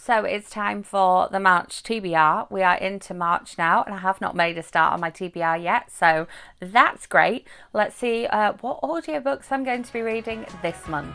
So it's time for the March TBR. We are into March now, and I have not made a start on my TBR yet, so that's great. Let's see what audiobooks I'm going to be reading this month.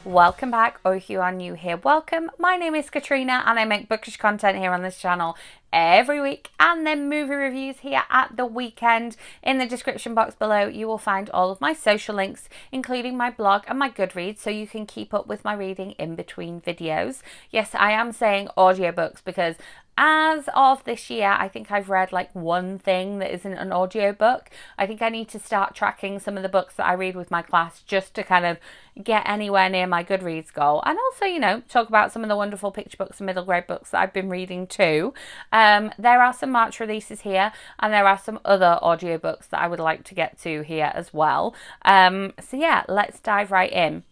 Welcome back, or if you are new here, welcome. My name is Katrina and I make bookish content here on this channel every week, and then movie reviews here at the weekend. In the description box below you will find all of my social links, including my blog and my Goodreads, so you can keep up with my reading in between videos. Yes, I am saying audiobooks because as of this year, I think I've read like one thing that isn't an audiobook. I think I need to start tracking some of the books that I read with my class just to kind of get anywhere near my Goodreads goal. And also, you know, talk about some of the wonderful picture books and middle grade books that I've been reading too. There are some March releases here, and there are some other audiobooks that I would like to get to here as well. So yeah, let's dive right in.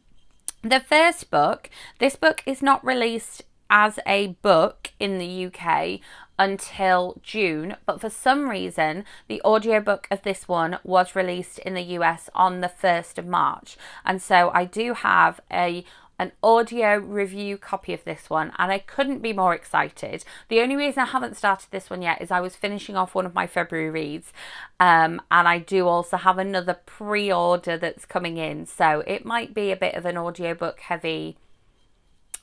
The first book, this book is not released as a book in the UK until June, but for some reason the audiobook of this one was released in the US on the 1st of March, and so I do have an audio review copy of this one, and I couldn't be more excited. The only reason I haven't started this one yet is I was finishing off one of my February reads, and I do also have another pre-order that's coming in, so it might be a bit of an audiobook heavy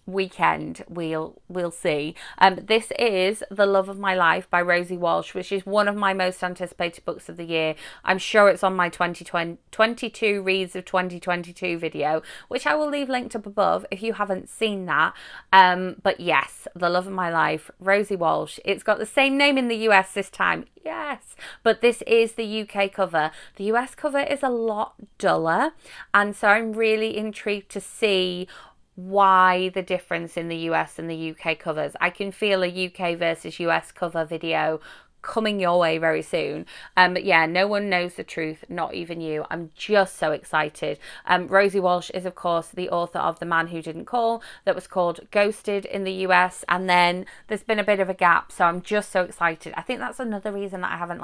weekend. We'll see. This is The Love of My Life by Rosie Walsh, which is one of my most anticipated books of the year. I'm sure it's on my 2022 reads of 2022 video, which I will leave linked up above if you haven't seen that. But yes, The Love of My Life, Rosie Walsh. It's got the same name in the US this time. Yes, but this is the UK cover. The US cover is a lot duller, and so I'm really intrigued to see why the difference in the US and the UK covers. I can feel a UK versus US cover video coming your way very soon. But yeah, no one knows the truth, not even you. I'm just so excited. Rosie Walsh is of course the author of The Man Who Didn't Call, that was called Ghosted in the US, and then there's been a bit of a gap, so I'm just so excited. I think that's another reason that I haven't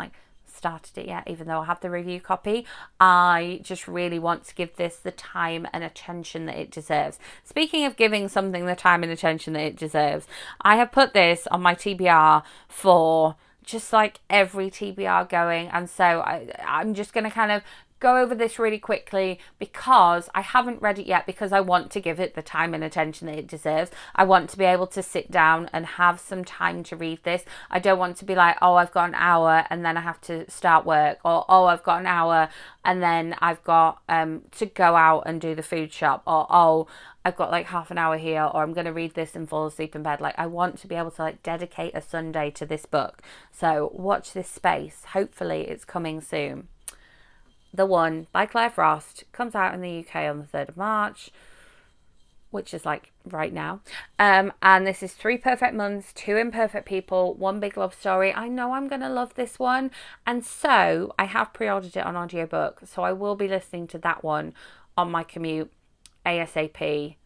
started it yet, even though I have the review copy. I just really want to give this the time and attention that it deserves. Speaking of giving something the time and attention that it deserves, I have put this on my TBR for just like every TBR going, and so I'm just going to kind of go over this really quickly because I haven't read it yet, because I want to give it the time and attention that it deserves. I want to be able to sit down and have some time to read this. I don't want to be like, oh, I've got an hour and then I have to start work, or oh, I've got an hour and then I've got to go out and do the food shop, or oh, I've got like half an hour here, or I'm going to read this and fall asleep in bed. Like, I want to be able to dedicate a Sunday to this book. So watch this space. Hopefully it's coming soon. The One by Claire Frost comes out in the UK on the 3rd of March, which is like right now. And this is 3 perfect months, 2 imperfect people, 1 big love story. I know I'm going to love this one. And so I have pre-ordered it on audiobook, so I will be listening to that one on my commute ASAP.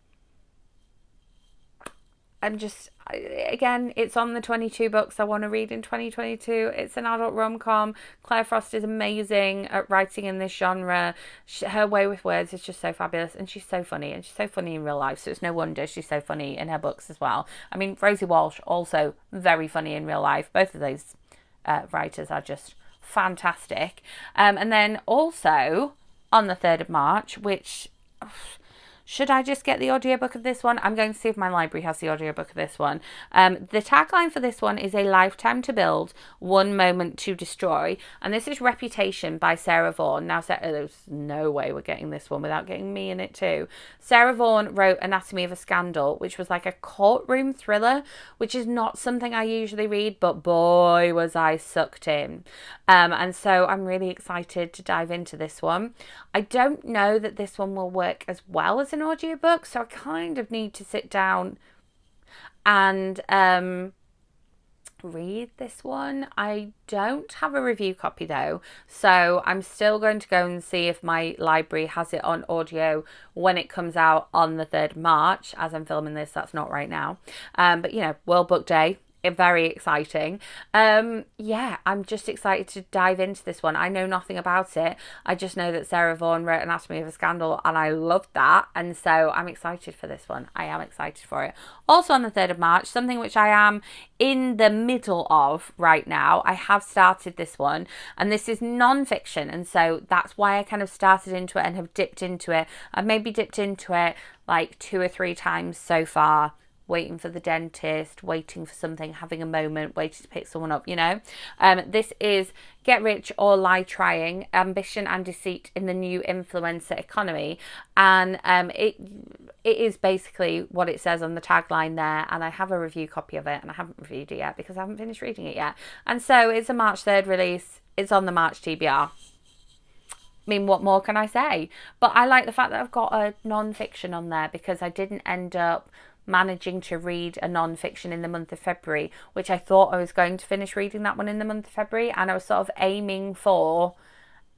Again, it's on the 22 books I want to read in 2022. It's an adult rom-com. Claire Frost is amazing at writing in this genre. Her way with words is just so fabulous, and she's so funny, and she's so funny in real life, so it's no wonder she's so funny in her books as well. I mean, Rosie Walsh, also very funny in real life. Both of those writers are just fantastic. And then also on the 3rd of March, which... should I just get the audiobook of this one? I'm going to see if my library has the audiobook of this one. The tagline for this one is "A lifetime to build, one moment to destroy." And this is Reputation by Sarah Vaughan. Now, there's no way we're getting this one without getting me in it too. Sarah Vaughan wrote Anatomy of a Scandal, which was like a courtroom thriller, which is not something I usually read, but boy, was I sucked in. And so I'm really excited to dive into this one. I don't know that this one will work as well as an audiobook, so I kind of need to sit down and read this one. I don't have a review copy though, so I'm still going to go and see if my library has it on audio when it comes out on the 3rd of March. As I'm filming this, that's not right now, but you know, World Book Day very exciting. Yeah, I'm just excited to dive into this one. I know nothing about it. I just know that Sarah Vaughan wrote Anatomy of a Scandal, and I loved that, and so I'm excited for this one. I am excited for it. Also on the 3rd of March, something which I am in the middle of right now, I have started this one, and this is non-fiction, and so that's why I kind of started into it and have dipped into it. I've maybe dipped into it like 2 or 3 times so far, waiting for the dentist, waiting for something, having a moment, waiting to pick someone up, you know. This is Get Rich or Lie Trying, Ambition and Deceit in the New Influencer Economy. And it is basically what it says on the tagline there. And I have a review copy of it, and I haven't reviewed it yet because I haven't finished reading it yet. And so it's a March 3rd release. It's on the March TBR. I mean, what more can I say? But I like the fact that I've got a non-fiction on there, because I didn't end up managing to read a non-fiction in the month of February, which I thought I was going to finish reading that one in the month of February, and I was sort of aiming for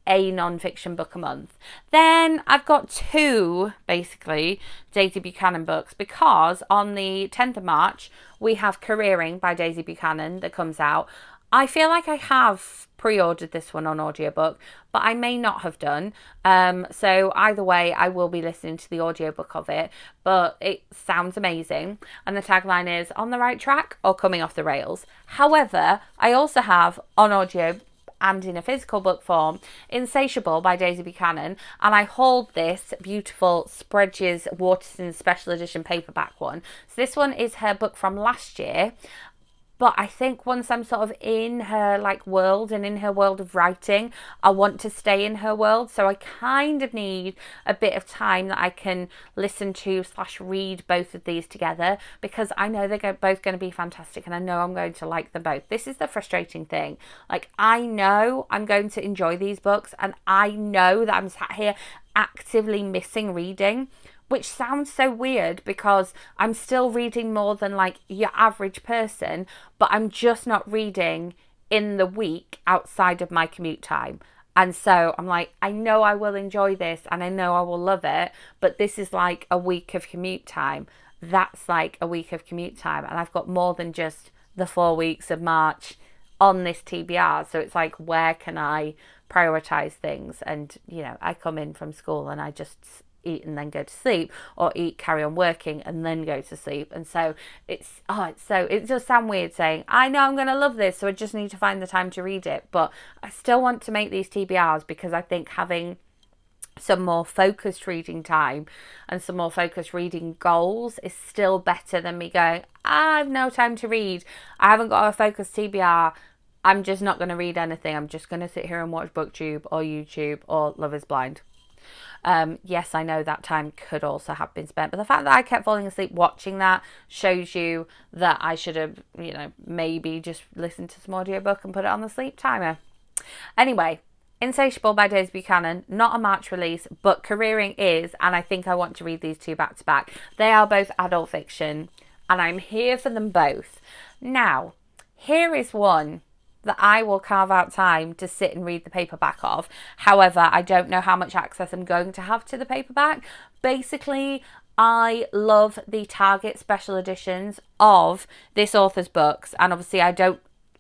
a non-fiction book a month. Then I've got 2 basically Daisy Buchanan books, because on the 10th of March we have Careering by Daisy Buchanan that comes out. I feel like I have pre-ordered this one on audiobook, but I may not have done. So either way, I will be listening to the audiobook of it, but it sounds amazing. And the tagline is on the right track or coming off the rails. However, I also have on audio and in a physical book form, Insatiable by Daisy Buchanan, and I hold this beautiful Spreadges Waterston special edition paperback one. So this one is her book from last year. But I think once I'm sort of in her like world and in her world of writing, I want to stay in her world. So I kind of need a bit of time that I can listen to / read both of these together, because I know they're both going to be fantastic, and I know I'm going to like them both. This is the frustrating thing. Like, I know I'm going to enjoy these books, and I know that I'm sat here actively missing reading, which sounds so weird because I'm still reading more than like your average person, but I'm just not reading in the week outside of my commute time. And so I'm like, I know I will enjoy this and I know I will love it, but this is like a week of commute time. That's like a week of commute time. And I've got more than just the 4 weeks of March on this TBR. So it's like, where can I prioritize things? And, you know, I come in from school and I just eat and then go to sleep, or eat, carry on working and then go to sleep. And so it does sound weird saying I know I'm going to love this, so I just need to find the time to read it, but I still want to make these TBRs because I think having some more focused reading time and some more focused reading goals is still better than me going, I have no time to read, I haven't got a focused TBR, I'm just not going to read anything, I'm just going to sit here and watch BookTube or YouTube or Love is Blind. Yes, I know that time could also have been spent, but the fact that I kept falling asleep watching that shows you that I should have, you know, maybe just listened to some audiobook and put it on the sleep timer. Anyway, Insatiable by Daisy Buchanan, not a March release, but Careering is, and I think I want to read these 2 back to back. They are both adult fiction, and I'm here for them both. Now, here is one that I will carve out time to sit and read the paperback of. However, I don't know how much access I'm going to have to the paperback. Basically, I love the Target special editions of this author's books, and obviously I don't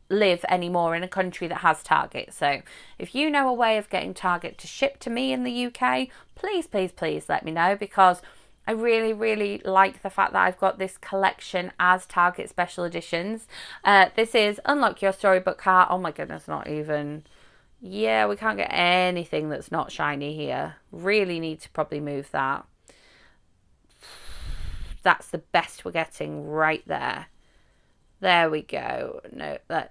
live anymore in a country that has Target. So if you know a way of getting Target to ship to me in the UK, please, please, please let me know, because I really, really like the fact that I've got this collection as Target special editions. This is Unlock Your Storybook Heart. Oh my goodness, not even. Yeah, we can't get anything that's not shiny here. Really need to probably move that. That's the best we're getting right there. There we go.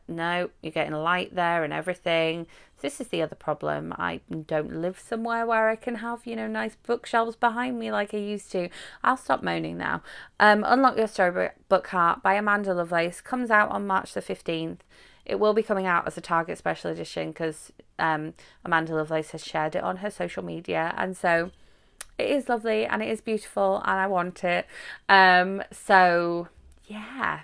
No, you're getting light there and everything. This is the other problem. I don't live somewhere where I can have, you know, nice bookshelves behind me like I used to. I'll stop moaning now. Unlock Your Storybook Heart by Amanda Lovelace comes out on March the 15th. It will be coming out as a Target special edition because Amanda Lovelace has shared it on her social media. And so it is lovely and it is beautiful and I want it. So, yeah.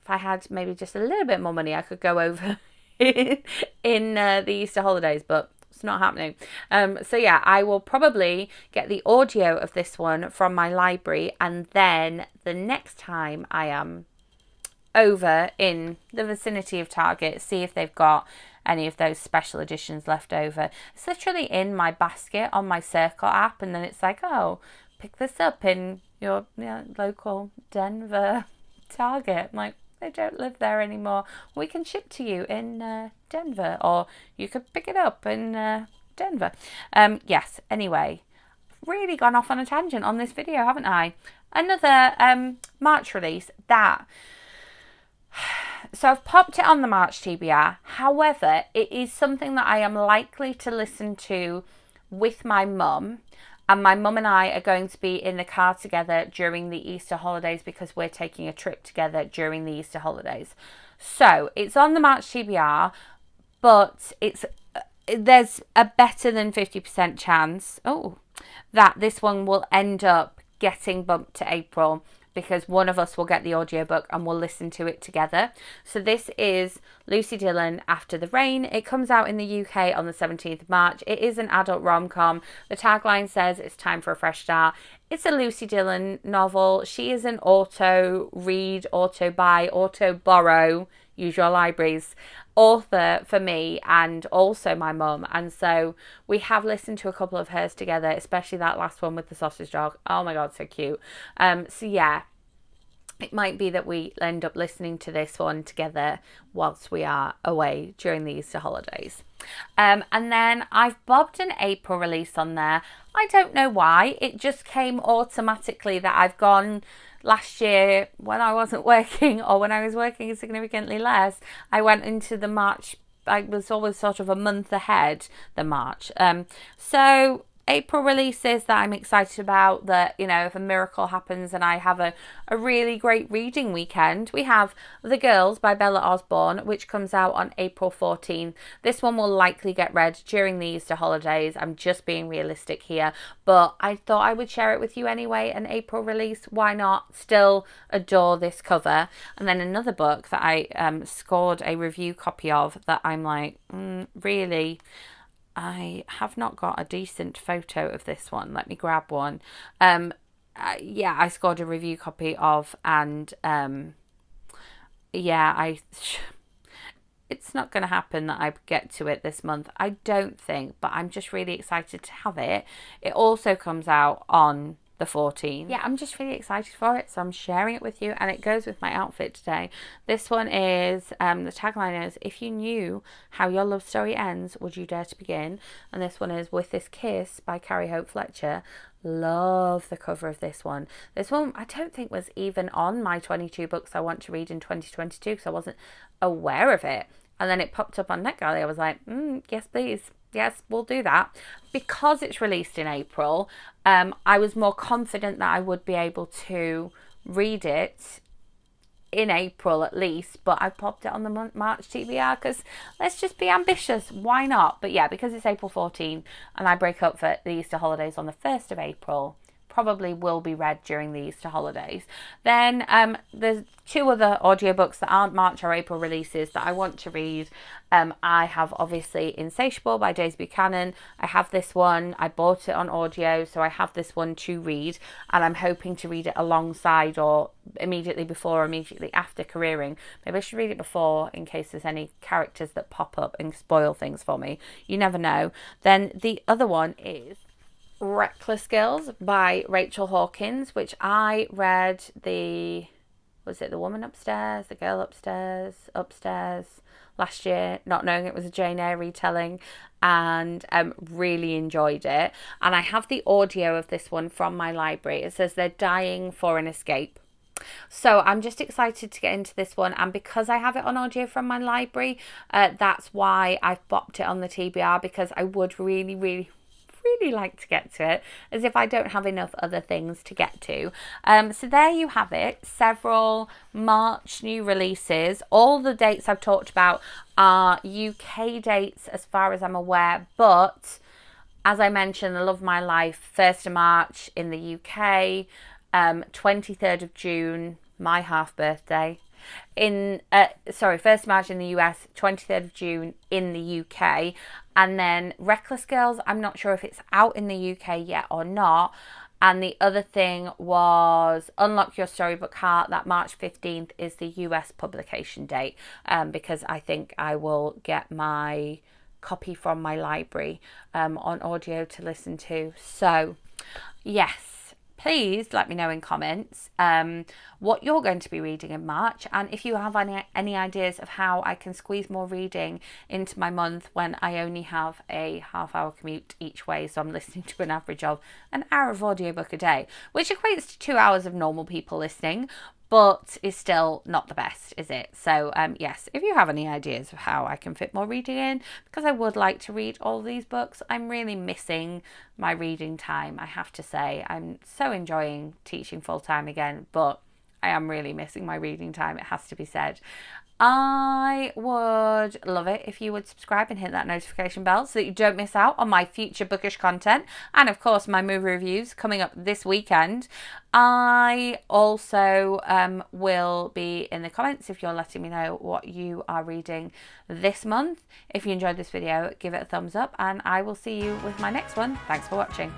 If I had maybe just a little bit more money, I could go over in the Easter holidays, but it's not happening. So yeah, I will probably get the audio of this one from my library, and then the next time I am over in the vicinity of Target, see if they've got any of those special editions left over. It's literally in my basket on my Circle app, and then it's like, oh, pick this up in your local Denver Target. I'm like, they don't live there anymore. We can ship to you in Denver, or you could pick it up in Denver. Yes, anyway, really gone off on a tangent on this video, haven't I? Another March release that... So I've popped it on the March TBR. However, it is something that I am likely to listen to with my mum. And my mum and I are going to be in the car together during the Easter holidays because we're taking a trip together during the Easter holidays. So it's on the March TBR, but there's a better than 50% chance that this one will end up getting bumped to April, because one of us will get the audiobook and we'll listen to it together. So this is Lucy Dillon, After the Rain. It comes out in the UK on the 17th of March. It is an adult rom-com. The tagline says it's time for a fresh start. It's a Lucy Dillon novel. She is an auto-read, auto-buy, auto-borrow, use your libraries, author for me and also my mum. And so we have listened to a couple of hers together, especially that last one with the sausage dog. Oh my God, so cute. So yeah, it might be that we end up listening to this one together whilst we are away during the Easter holidays. And then I've bobbed an April release on there. I don't know why. It just came automatically that I've gone... Last year, when I wasn't working, or when I was working significantly less, I went into the March. I was always sort of a month ahead the March. So April releases that I'm excited about, that, you know, if a miracle happens and I have a really great reading weekend, we have The Girls by Bella Osborne, which comes out on April 14th. This one will likely get read during the Easter holidays. I'm just being realistic here, but I thought I would share it with you anyway, an April release. Why not? Still adore this cover. And then another book that I scored a review copy of that I'm like, really... I have not got a decent photo of this one. Let me grab one. Yeah, I scored a review copy of, and yeah, it's not going to happen that I get to it this month, I don't think, but I'm just really excited to have it. It also comes out on the 14th. Yeah, I'm just really excited for it, so I'm sharing it with you, and it goes with my outfit today. This one is, the tagline is, if you knew how your love story ends, would you dare to begin? And this one is With This Kiss by Carrie Hope Fletcher. Love the cover of this one. This one I don't think was even on my 22 books I want to read in 2022 because I wasn't aware of it. And then it popped up on NetGalley. I was like, yes, please. Yes, we'll do that. Because it's released in April, I was more confident that I would be able to read it in April at least, but I popped it on the March TBR because let's just be ambitious. Why not? But yeah, because it's April 14 and I break up for the Easter holidays on the 1st of April, probably will be read during the Easter holidays. Then there's two other audiobooks that aren't March or April releases that I want to read. I have obviously Insatiable by Buchanan. I have this one. I bought it on audio, so I have this one to read, and I'm hoping to read it alongside or immediately before or immediately after Careering. Maybe I should read it before in case there's any characters that pop up and spoil things for me. You never know. Then the other one is Reckless Girls by Rachel Hawkins, which I read was it The Woman Upstairs, The Girl Upstairs last year, not knowing it was a Jane Eyre retelling, and really enjoyed it. And I have the audio of this one from my library. It says they're dying for an escape. So I'm just excited to get into this one, and because I have it on audio from my library, that's why I've bopped it on the TBR, because I would really like to get to it, as if I don't have enough other things to get to. So there you have it, several March new releases. All the dates I've talked about are UK dates as far as I'm aware, but as I mentioned, The Love of My Life, 1st of March in the UK, 23rd of June, my half birthday. 1st of March in the US, 23rd of June in the UK. And then Reckless Girls, I'm not sure if it's out in the UK yet or not. And the other thing was Unlock Your Storybook Heart. That March 15th is the US publication date, because I think I will get my copy from my library on audio to listen to. So yes, please let me know in comments what you're going to be reading in March, and if you have any ideas of how I can squeeze more reading into my month when I only have a half-hour commute each way, so I'm listening to an average of an hour of audiobook a day, which equates to 2 hours of normal people listening, but is still not the best, is it? So yes, if you have any ideas of how I can fit more reading in, because I would like to read all these books. I'm really missing my reading time, I have to say. I'm so enjoying teaching full-time again, but I am really missing my reading time, it has to be said. I would love it if you would subscribe and hit that notification bell so that you don't miss out on my future bookish content, and of course my movie reviews coming up this weekend. I also will be in the comments if you're letting me know what you are reading this month. If you enjoyed this video, give it a thumbs up, and I will see you with my next one. Thanks for watching.